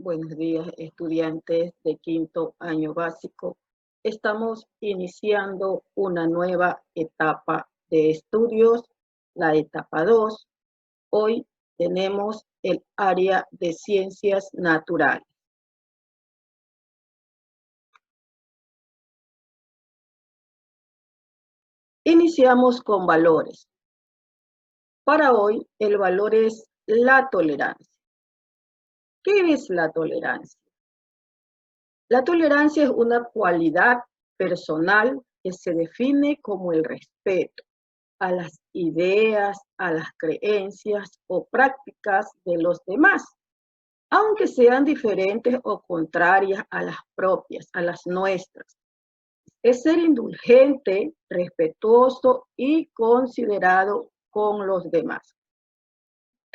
Buenos días, estudiantes de quinto año básico. Estamos iniciando una nueva etapa de estudios, la etapa 2. Hoy tenemos el área de ciencias naturales. Iniciamos con valores. Para hoy, el valor es la tolerancia. ¿Qué es la tolerancia? La tolerancia es una cualidad personal que se define como el respeto a las ideas, a las creencias o prácticas de los demás, aunque sean diferentes o contrarias a las propias, a las nuestras. Es ser indulgente, respetuoso y considerado con los demás.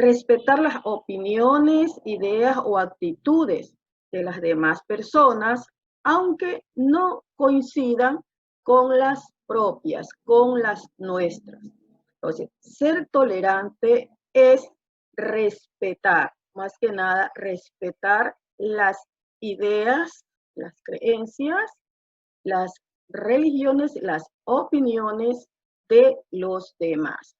Respetar las opiniones, ideas o actitudes de las demás personas, aunque no coincidan con las propias, con las nuestras. Entonces, ser tolerante es respetar, más que nada, respetar las ideas, las creencias, las religiones, las opiniones de los demás.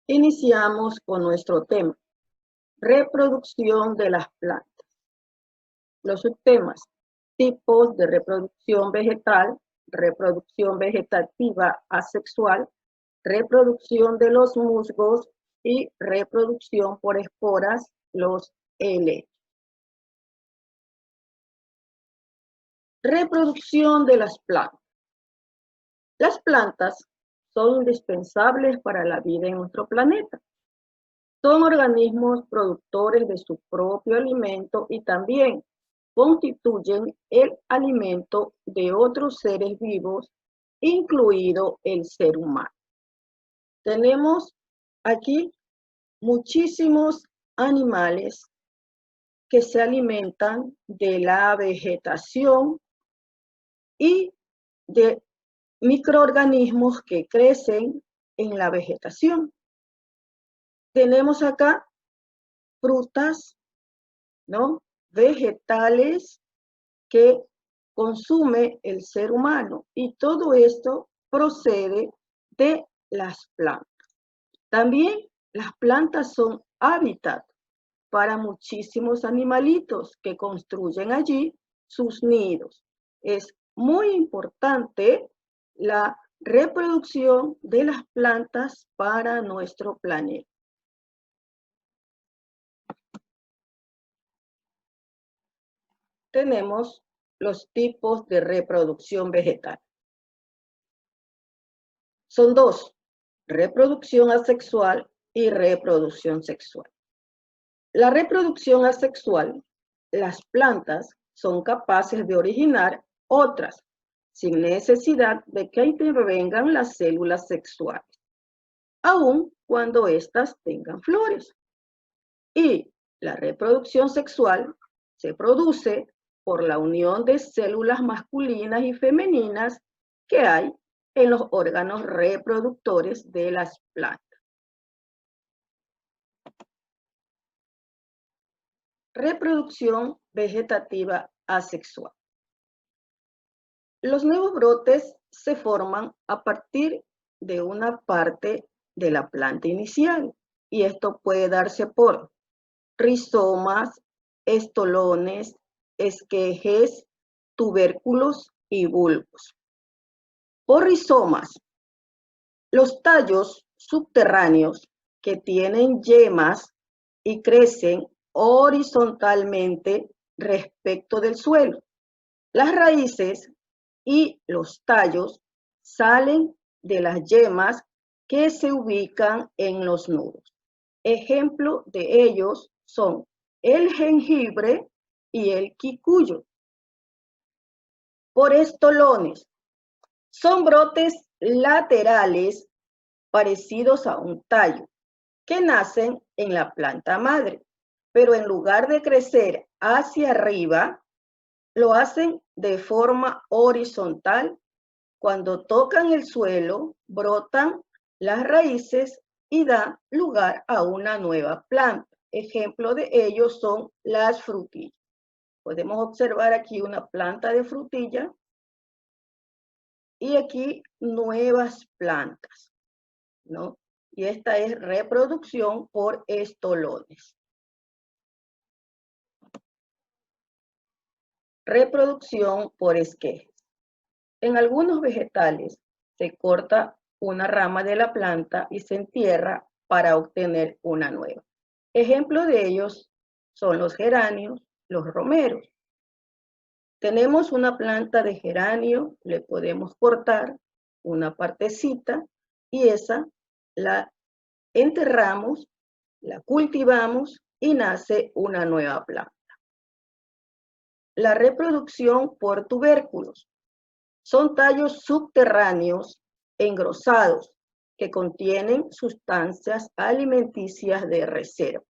Iniciamos con nuestro tema, reproducción de las plantas. Los subtemas, tipos de reproducción vegetal, reproducción vegetativa asexual, reproducción de los musgos y reproducción por esporas, los helechos. Reproducción de las plantas. Las plantas son indispensables para la vida en nuestro planeta. Son organismos productores de su propio alimento y también constituyen el alimento de otros seres vivos, incluido el ser humano. Tenemos aquí muchísimos animales que se alimentan de la vegetación y de microorganismos que crecen en la vegetación. Tenemos acá frutas, ¿no? Vegetales que consume el ser humano y todo esto procede de las plantas. También las plantas son hábitat para muchísimos animalitos que construyen allí sus nidos. Es muy importante la reproducción de las plantas para nuestro planeta. Tenemos los tipos de reproducción vegetal. Son dos, reproducción asexual y reproducción sexual. La reproducción asexual, las plantas son capaces de originar otras sin necesidad de que intervengan las células sexuales, aun cuando éstas tengan flores. Y la reproducción sexual se produce por la unión de células masculinas y femeninas que hay en los órganos reproductores de las plantas. Reproducción vegetativa asexual. Los nuevos brotes se forman a partir de una parte de la planta inicial y esto puede darse por rizomas, estolones, esquejes, tubérculos y bulbos. Por rizomas, los tallos subterráneos que tienen yemas y crecen horizontalmente respecto del suelo. Las raíces y los tallos salen de las yemas que se ubican en los nudos. Ejemplo de ellos son el jengibre y el quicuyo. Por estolones, son brotes laterales parecidos a un tallo que nacen en la planta madre, pero en lugar de crecer hacia arriba, lo hacen de forma horizontal. Cuando tocan el suelo, brotan las raíces y da lugar a una nueva planta. Ejemplo de ellos son las frutillas. Podemos observar aquí una planta de frutilla y aquí nuevas plantas, ¿no? Y esta es reproducción por estolones. Reproducción por esquejes. En algunos vegetales se corta una rama de la planta y se entierra para obtener una nueva. Ejemplo de ellos son los geranios, los romeros. Tenemos una planta de geranio, le podemos cortar una partecita y esa la enterramos, la cultivamos y nace una nueva planta. La reproducción por tubérculos. Son tallos subterráneos engrosados que contienen sustancias alimenticias de reserva.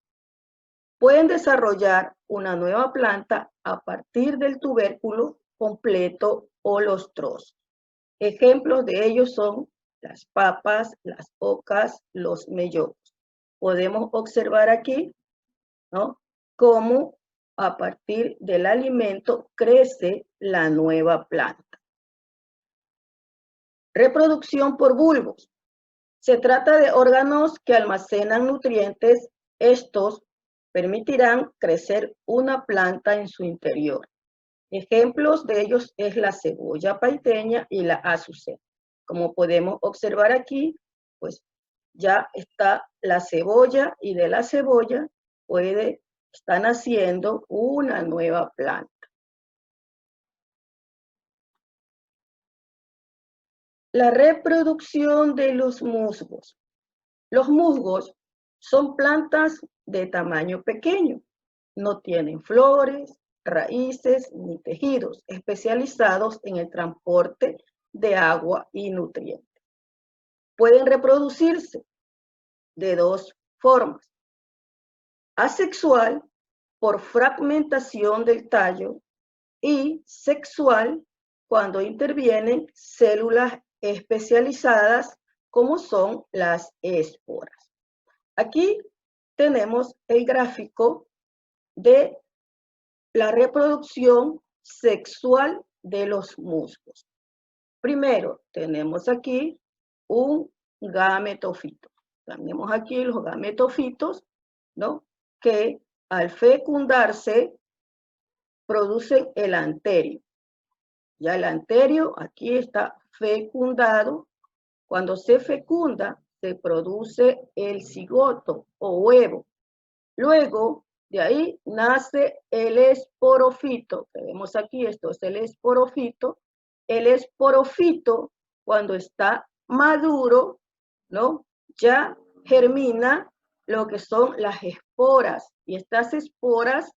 Pueden desarrollar una nueva planta a partir del tubérculo completo o los trozos. Ejemplos de ellos son las papas, las ocas, los mellocos. Podemos observar aquí, ¿no?, cómo a partir del alimento crece la nueva planta. Reproducción por bulbos. Se trata de órganos que almacenan nutrientes. Estos permitirán crecer una planta en su interior. Ejemplos de ellos es la cebolla paiteña y la azucena. Como podemos observar aquí, pues ya está la cebolla y de la cebolla está naciendo una nueva planta. La reproducción de los musgos. Los musgos son plantas de tamaño pequeño. No tienen flores, raíces ni tejidos, especializados en el transporte de agua y nutrientes. Pueden reproducirse de dos formas. Asexual, por fragmentación del tallo, y sexual, cuando intervienen células especializadas como son las esporas. Aquí tenemos el gráfico de la reproducción sexual de los musgos. Primero, tenemos aquí un gametofito. Tenemos aquí los gametofitos, ¿no?, que al fecundarse producen el anterio. Ya el anterio aquí está fecundado. Cuando se fecunda, se produce el cigoto o huevo. Luego, de ahí nace el esporofito, que vemos aquí, esto es el esporofito. El esporofito, cuando está maduro, ¿no?, ya germina lo que son las esporas, y estas esporas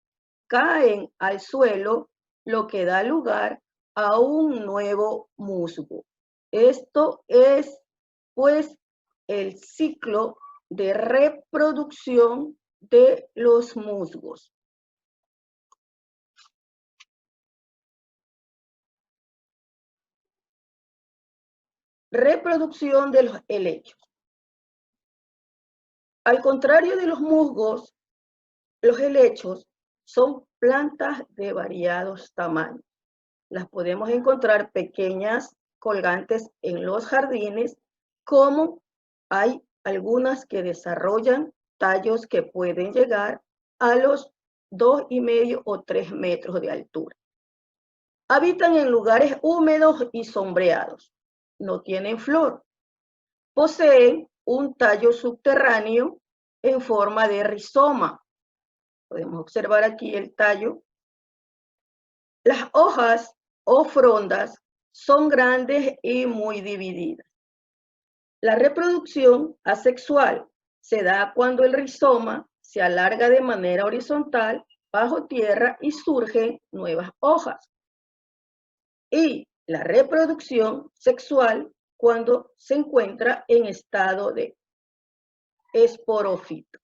caen al suelo, lo que da lugar a un nuevo musgo. Esto es, pues, el ciclo de reproducción de los musgos. Reproducción de los helechos. Al contrario de los musgos, los helechos son plantas de variados tamaños. Las podemos encontrar pequeñas, colgantes en los jardines, como hay algunas que desarrollan tallos que pueden llegar a los 2,5 o 3 metros de altura. Habitan en lugares húmedos y sombreados. No tienen flor. Poseen un tallo subterráneo en forma de rizoma. Podemos observar aquí el tallo. Las hojas o frondas son grandes y muy divididas. La reproducción asexual se da cuando el rizoma se alarga de manera horizontal bajo tierra y surgen nuevas hojas. Y la reproducción sexual cuando se encuentra en estado de esporofito.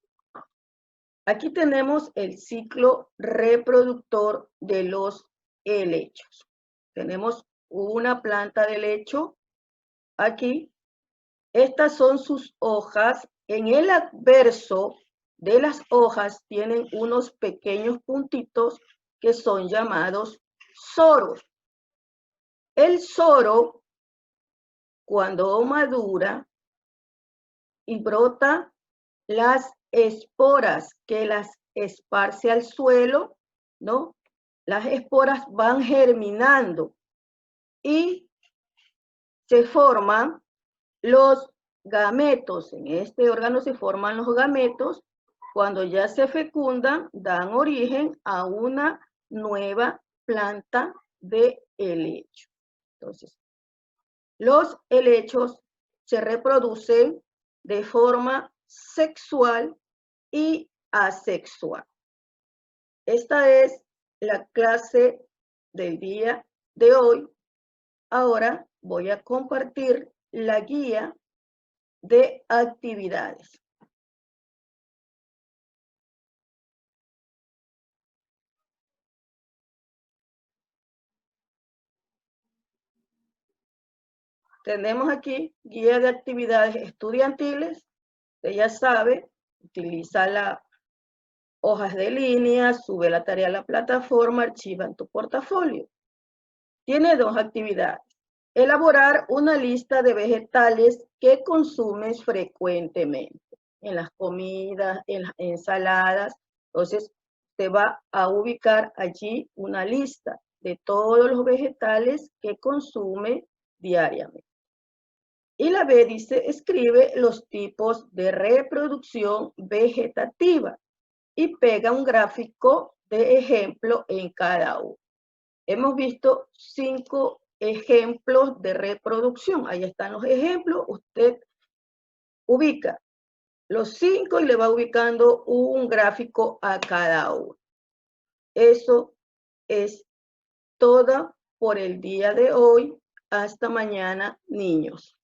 Aquí tenemos el ciclo reproductor de los helechos. Tenemos una planta de helecho aquí. Estas son sus hojas En el verso de las hojas tienen unos pequeños puntitos que son llamados soros. El soro, cuando madura y brota las esporas que las esparce al suelo, ¿no? Las esporas van germinando y se forman los gametos. En este órgano se forman los gametos. Cuando ya se fecundan, dan origen a una nueva planta de helecho. Entonces, los helechos se reproducen de forma sexual y asexual. Esta es la clase del día de hoy. Ahora voy a compartir la guía de actividades. Tenemos aquí guía de actividades estudiantiles. Usted ya sabe, utiliza las hojas de línea, sube la tarea a la plataforma, archiva en tu portafolio. Tiene dos actividades. Elaborar una lista de vegetales que consumes frecuentemente en las comidas, en las ensaladas. Entonces, te va a ubicar allí una lista de todos los vegetales que consume diariamente. Y la B dice, escribe los tipos de reproducción vegetativa y pega un gráfico de ejemplo en cada uno. Hemos visto 5 ejemplos de reproducción. Ahí están los ejemplos. Usted ubica los 5 y le va ubicando un gráfico a cada uno. Eso es todo por el día de hoy. Hasta mañana, niños.